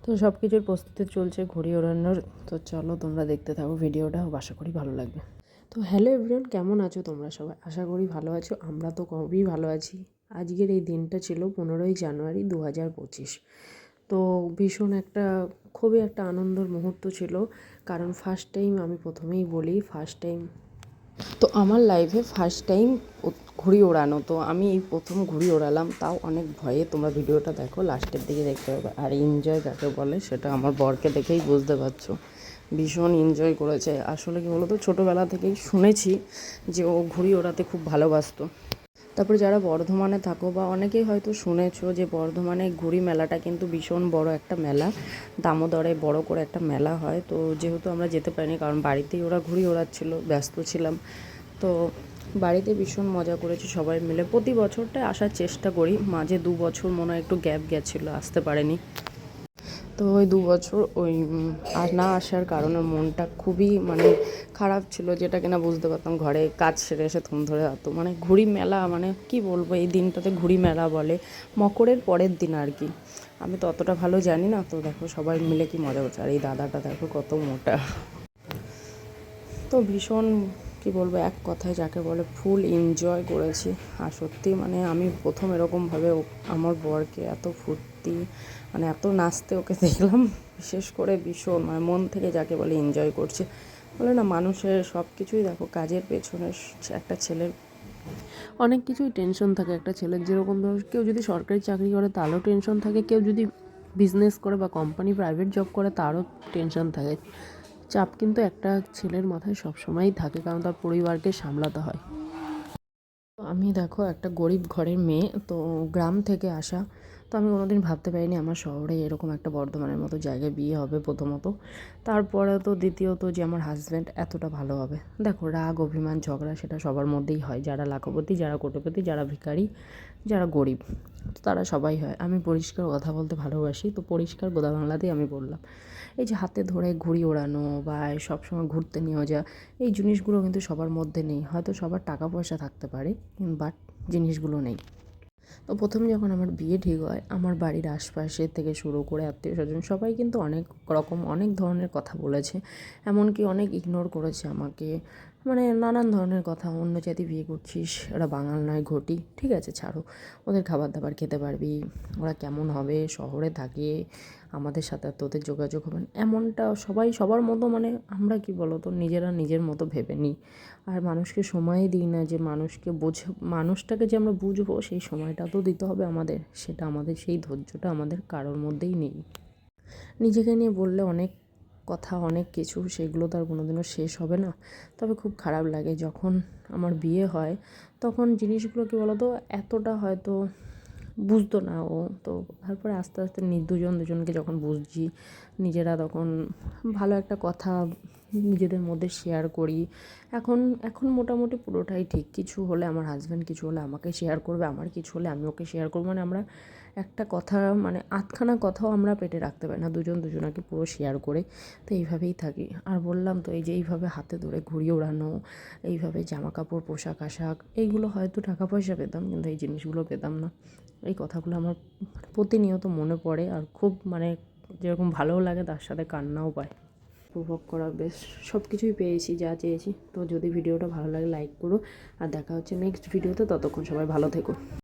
তো সব কিছুর প্রস্তুতি চলছে ঘুড়ি ওড়ানোর। তো চলো তোমরা দেখতে থাকো ভিডিওটা, আশা করি ভালো লাগবে। তো হ্যালো এভরিওয়ান, কেমন আছো তোমরা সবাই? আশা করি ভালো আছো। আমরা তো খুবই ভালো আছি। আজকের এই দিনটা ছিল 15ই জানুয়ারি 2025। তো ভীষণ খুবই একটা আনন্দের মুহূর্ত ছিল, কারণ ফার্স্ট টাইম, আমি প্রথমেই বলি ফার্স্ট টাইম, তো আমার লাইফে ফার্স্ট টাইম ঘুড়ি ওড়ানো। তো আমি এই প্রথম ঘুড়ি ওড়ালাম, তাও অনেক ভয়ে। তোমরা ভিডিওটা দেখো, লাস্টের দিকে দেখতে পাবে। আর এনজয় কাকে বলে সেটা আমার বরকে দেখেই বুঝতে পারছো। ভীষণ এনজয় করেছে। আসলে কি বলতো, ছোটোবেলা থেকেই শুনেছি যে ও ঘুড়ি ওড়াতে খুব ভালোবাসতো। তারপরে যারা বর্ধমানে থাকো বা অনেকেই হয়তো শুনেছো যে বর্ধমানে ঘুড়ি মেলাটা কিন্তু ভীষণ বড় একটা মেলা, দামোদরে বড় করে একটা মেলা হয়। তো যেহেতু আমরা যেতে পারিনি, কারণ বাড়িতেই ওরা ঘুড়ি ওড়াচ্ছিল, ব্যস্ত ছিলাম। তো বাড়িতে ভীষণ মজা করেছি সবাই মিলে। প্রতি বছরটায় আসার চেষ্টা করি, মাঝে 2 বছর মনে হয় একটু গ্যাপ গেছিলো, আসতে পারেনি। তো ওই 2 বছর না আসার কারণে মনটা খুবই খারাপ ছিল, যেটা কিনা বুঝতে পারতাম। ঘরে কাজ সেরে এসে থম ধরে যেত। ঘুড়ি মেলা কি বলবো, এই দিনটাতে ঘুড়ি মেলা বলে মকরের পরের দিন আর কি। আমি তো অতটা ভালো জানি না। তো দেখো সবাই মিলে কি মজা করছে। আর এই দাদাটা দেখো কত মোটা। তো ভীষণ কি বলবো, এক কথায় যাকে বলে ফুল এনজয় করেছি। আর সত্যি আমি প্রথম এরকমভাবে আমার বরকে এত ফুর্তি এত নাচতে ওকে দেখলাম। বিশেষ করে ভীষণ মন থেকে যাকে বলে এনজয় করছে। বলে না, মানুষের সব কিছুই দেখো, কাজের পেছনে একটা ছেলের অনেক কিছুই টেনশন থাকে। একটা ছেলের যেরকম ধরো, কেউ যদি সরকারি চাকরি করে তারও টেনশন থাকে, কেউ যদি বিজনেস করে বা কোম্পানি প্রাইভেট জব করে তারও টেনশন থাকে। চাপ কিন্তু একটা ছেলের মাথায় সবসময়ই থাকে, কারণ তার পরিবারকে সামলাতে হয়। তো আমি দেখো একটা গরিব ঘরের মেয়ে, তো গ্রাম থেকে আসা। তো আমি কোনোদিন ভাবতে পারিনি আমার শহরে এরকম একটা বর্ধমানের মতো জায়গায় বিয়ে হবে প্রথমত। তারপরে তো দ্বিতীয়ত যে আমার হাজব্যান্ড এতটা ভালো হবে। দেখো, রাগ অভিমান ঝগড়া সেটা সবার মধ্যেই হয়, যারা লাখপতি, যারা কোটিপতি, যারা ভিখারি, যারা গরিব, তো তারা সবাই হয়। আমি পরিষ্কার কথা বলতে ভালোবাসি, তো পরিষ্কার গোদা বাংলাতেই আমি বললাম। এই যে হাতে ধরে ঘুড়ি ওড়ানো বা সবসময় ঘুরতে নিয়ে যাওয়া, এই জিনিসগুলো কিন্তু সবার মধ্যে নেই। হয়তো সবার টাকা পয়সা থাকতে পারে, বাট জিনিসগুলো নেই। তো প্রথম যখন আমার বিয়ে ঠিক হয়, আমার বাড়ির আশপাশে থেকে শুরু করে আত্মীয় স্বজন সবাই কিন্তু অনেক রকম অনেক ধরনের কথা বলেছে। এমনকি অনেক ইগনোর করেছে আমাকে। নানান ধরনের কথা, অন্য জাতি বিয়ে করছিস, ওরা বাঙাল নয় ঘটি, ঠিক আছে ছাড়ো, ওদের খাবার দাবার খেতে পারবি, ওরা কেমন হবে, শহরে থাকে, আমাদের সাথে আর তোদের যোগাযোগ হবে না। এমনটা সবাই সবার মতো আমরা কি বলতো, নিজেরা নিজের মতো ভেবে নিই। আর মানুষকে সময়ই দিই না যে মানুষটাকে যে আমরা বুঝবো, সেই সময়টা তো দিতে হবে আমাদের। সেটা আমাদের, সেই ধৈর্যটা আমাদের কারোর মধ্যেই নেই। নিজেকে নিয়ে বললে অনেক কথা, অনেক কিছু, সেগুলো তো আর কোনোদিনও শেষ হবে না। তবে খুব খারাপ লাগে যখন আমার বিয়ে হয়, তখন জিনিসগুলো কী বলতো, এতটা হয়তো বুঝতো না ও। তো তারপরে আস্তে আস্তে দুজন দুজনকে যখন বুঝছি, নিজেরা তখন ভালো একটা কথা নিজেদের মধ্যে শেয়ার করি। এখন এখন মোটামুটি পুরোটাই ঠিক। কিছু হলে আমার হাজব্যান্ড কিছু হলে আমাকে শেয়ার করবে, আমার কিছু হলে আমি ওকে শেয়ার করবো। আমরা একটা কথা আধখানা কথাও আমরা পেটে রাখতে পারি না, দুজন দুজনাকে পুরো শেয়ার করে। তো এইভাবেই থাকি। আর বললাম তো, এই যে এইভাবে হাতে ধরে ঘুড়ি ওড়ানো, এইভাবে জামা কাপড়, পোশাক আশাক, এইগুলো হয়তো টাকা পয়সা পেতাম, কিন্তু এই জিনিসগুলো পেতাম না। এই কথাগুলো আমার প্রতিনিয়ত মনে পড়ে। আর খুব যেরকম ভালোও লাগে, তার সাথে কান্নাও পায়। উপভোগ করা বেশ সব কিছুই পেয়েছি যা চেয়েছি। তো যদি ভিডিওটা ভালো লাগে লাইক করো, আর দেখা হচ্ছে নেক্সট ভিডিওতে। ততক্ষণ সবাই ভালো থেকো।